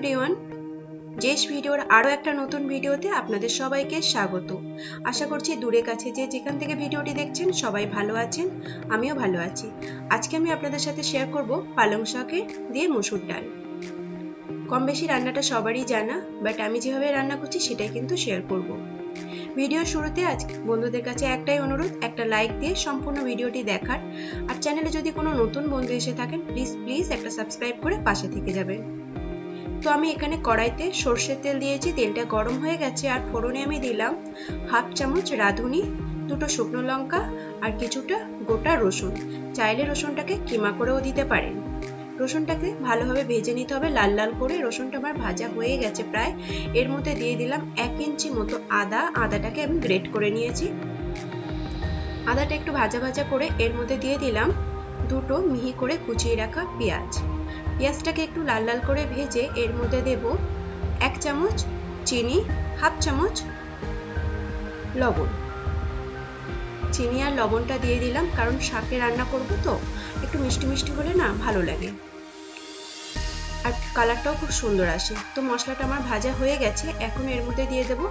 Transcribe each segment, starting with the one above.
Everyone, জেশ ভিডিওর আরও একটা নতুন ভিডিওতে আপনাদের সবাইকে স্বাগত। আশা করছি দূরে কাছে যে যেখান থেকে ভিডিওটি দেখছেন সবাই ভালো আছেন, আমিও ভালো আছি। আজকে আমি আপনাদের সাথে শেয়ার করব পালং শাকে দিয়ে মসুর ডাল। কম বেশি রান্নাটা সবারই জানা, বাট আমি যেভাবে রান্না করছি সেটাই কিন্তু শেয়ার করব। ভিডিওর শুরুতে আজ বন্ধুদের কাছে একটাই অনুরোধ, একটা লাইক দিয়ে সম্পূর্ণ ভিডিওটি দেখার। আর চ্যানেলে যদি কোনো নতুন বন্ধু এসে থাকেন প্লিজ একটা সাবস্ক্রাইব করে পাশে থেকে যাবেন। তো আমি এখানে কড়াইতে সর্ষের তেল দিয়েছি, তেলটা গরম হয়ে গেছে। আর ফোড়নে আমি দিলাম হাফ চামচ রাঁধুনি, দুটো শুকনো লঙ্কা আর কিছুটা গোটা রসুন। চাইলে রসুনটাকে কিমা করেও দিতে পারেন। রসুনটাকে ভালোভাবে ভেজে নিতে হবে লাল লাল করে। রসুনটা আমার ভাজা হয়ে গেছে প্রায়। এর মধ্যে দিয়ে দিলাম 1 ইঞ্চি মতো আদাটাকে আমি গ্রেট করে নিয়েছি। আদাটা একটু ভাজা ভাজা করে এর মধ্যে দিয়ে দিলাম দুটো মিহি করে কুচিয়ে রাখা পেঁয়াজ। পেঁয়াজটাকে একটু লাল লাল করে ভেজে এর মধ্যে দেব 1 চামচ চিনি, হাফ চামচ লবণ। চিনি আর লবণটা দিয়ে দিলাম কারণ শাকে রান্না করব তো একটু মিষ্টি মিষ্টি হলে না ভালো লাগে, আর কালারটাও খুব সুন্দর আসে। তো মশলাটা আমার ভাজা হয়ে গেছে। এখন এর মধ্যে দিয়ে দেব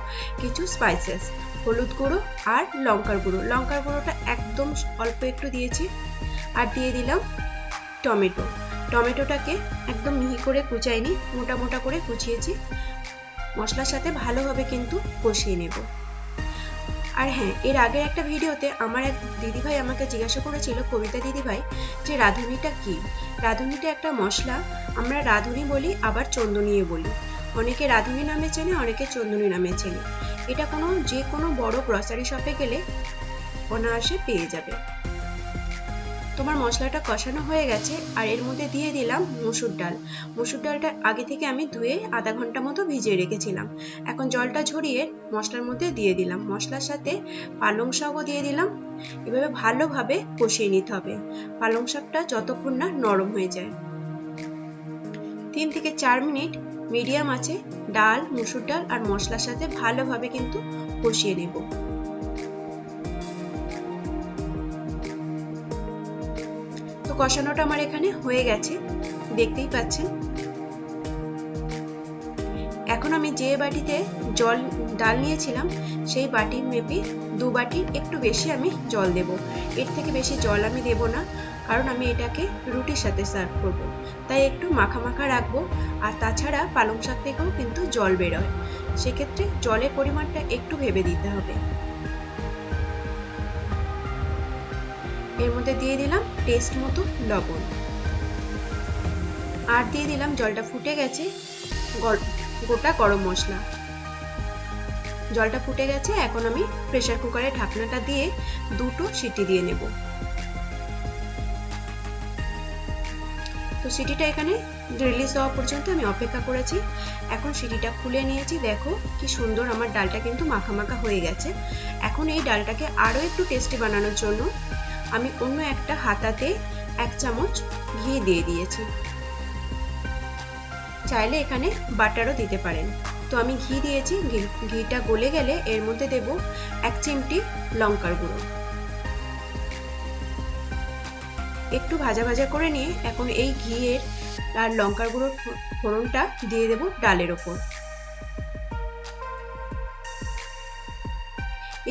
কিছু স্পাইসেস, হলুদ গুঁড়ো আর লঙ্কার গুঁড়ো। লঙ্কার গুঁড়োটা একদম অল্প একটু দিয়েছি। আর দিয়ে দিলাম টমেটোটাকে একদম মিহি করে কুচাইনি, মোটা মোটা করে কুচিয়েছি। মশলার সাথে ভালোভাবে কিন্তু কষিয়ে নেব। আর হ্যাঁ, এর আগের একটা ভিডিওতে আমার এক দিদিভাই আমাকে জিজ্ঞাসা করেছিল, কবিতা দিদিভাই, যে রাঁধুনিটা কি। রাঁধুনিটা একটা মশলা, আমরা রাঁধুনি বলি আবার চন্দনিয়ে বলি। অনেকে রাঁধুনি নামে চেনে, অনেকে চন্দনী নামে চেনে। এটা যে কোনো বড় গ্রসারি শপে গেলে অনায়াসে পেয়ে যাবে। তোমার মশলাটা কষানো হয়ে গেছে। আর এর মধ্যে দিয়ে দিলাম মসুর ডাল। মসুর ডালটা আগে থেকে আমি ধুয়ে আধা ঘন্টা মতো ভিজিয়ে রেখেছিলাম। এখন জলটা ঝরিয়ে মশলার মধ্যে দিয়ে দিলাম। মশলার সাথে পালং শাকও দিয়ে দিলাম। এভাবে ভালোভাবে কষিয়ে নিতে হবে পালং শাকটা যতক্ষণ না নরম হয়ে যায়। 3 থেকে 4 মিনিট মিডিয়াম আঁচে ডাল, মসুর ডাল আর মশলার সাথে ভালোভাবে কিন্তু কষিয়ে নেব। তো কষানোটা আমার এখানে হয়ে গেছে, দেখতেই পাচ্ছেন। এখন আমি যে বাটিতে ডাল নিয়েছিলাম সেই বাটির মেপে 2 বাটির একটু বেশি আমি জল দেব। এর থেকে বেশি জল আমি দেব না, কারণ আমি এটাকে রুটির সাথে সার্ভ করব। তাই একটু মাখা মাখা রাখবো। আর তাছাড়া পালং শাক থেকেও কিন্তু জল বেরোয়, সেক্ষেত্রে জলের পরিমাণটা একটু ভেবে দিতে হবে। এর মধ্যে দিয়ে দিলাম টেস্ট মতো লবণ। আর দিয়ে দিলাম, জলটা ফুটে গেছে, গোটা গরম মশলা। জলটা ফুটে গেছে। এখন আমি প্রেসার কুকারে ঢাকনাটা দিয়ে 2টো সিটি দিয়ে নেব। তো সিটিটা এখানে রিলিজ হওয়া পর্যন্ত আমি অপেক্ষা করেছি। এখন সিটিটা খুলে নিয়েছি। দেখো কি সুন্দর আমার ডালটা কিন্তু মাখা মাখা হয়ে গেছে। এখন এই ডালটাকে আরো একটু টেস্টি বানানোর জন্য আমি অন্য একটা হাতাতে 1 চামচ ঘি দিয়ে দিয়েছি। চাইলে এখানে বাটারও দিতে পারেন। তো আমি ঘি দিয়েছি। ঘিটা গলে গেলে এর মধ্যে দেব 1 চিমটি লঙ্কার গুঁড়ো। একটু ভাজা ভাজা করে নিয়ে এখন এই ঘিয়ের আর লঙ্কার গুঁড়োর ফোড়নটা দিয়ে দেব ডালের ওপর।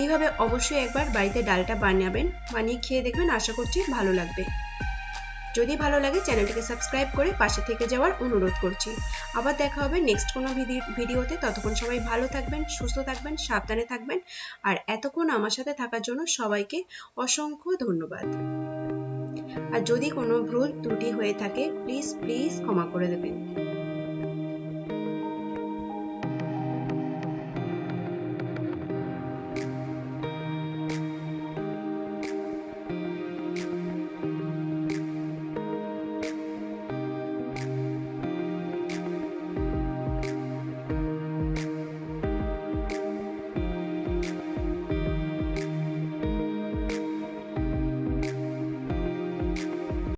এইভাবে অবশ্যই একবার বাড়িতে ডালটা বানিয়ে খেয়ে দেখবেন, আশা করছি ভালো লাগবে। যদি ভালো লাগে চ্যানেলটিকে সাবস্ক্রাইব করে পাশে থেকে যাওয়ার অনুরোধ করছি। আবার দেখা হবে নেক্সট কোনো ভিডিওতে। ততক্ষণ সবাই ভালো থাকবেন, সুস্থ থাকবেন, সাবধানে থাকবেন। আর এতক্ষণ আমার সাথে থাকার জন্য সবাইকে অসংখ্য ধন্যবাদ। আর যদি কোনো ভুল ত্রুটি হয়ে থাকে প্লিজ ক্ষমা করে দেবেন।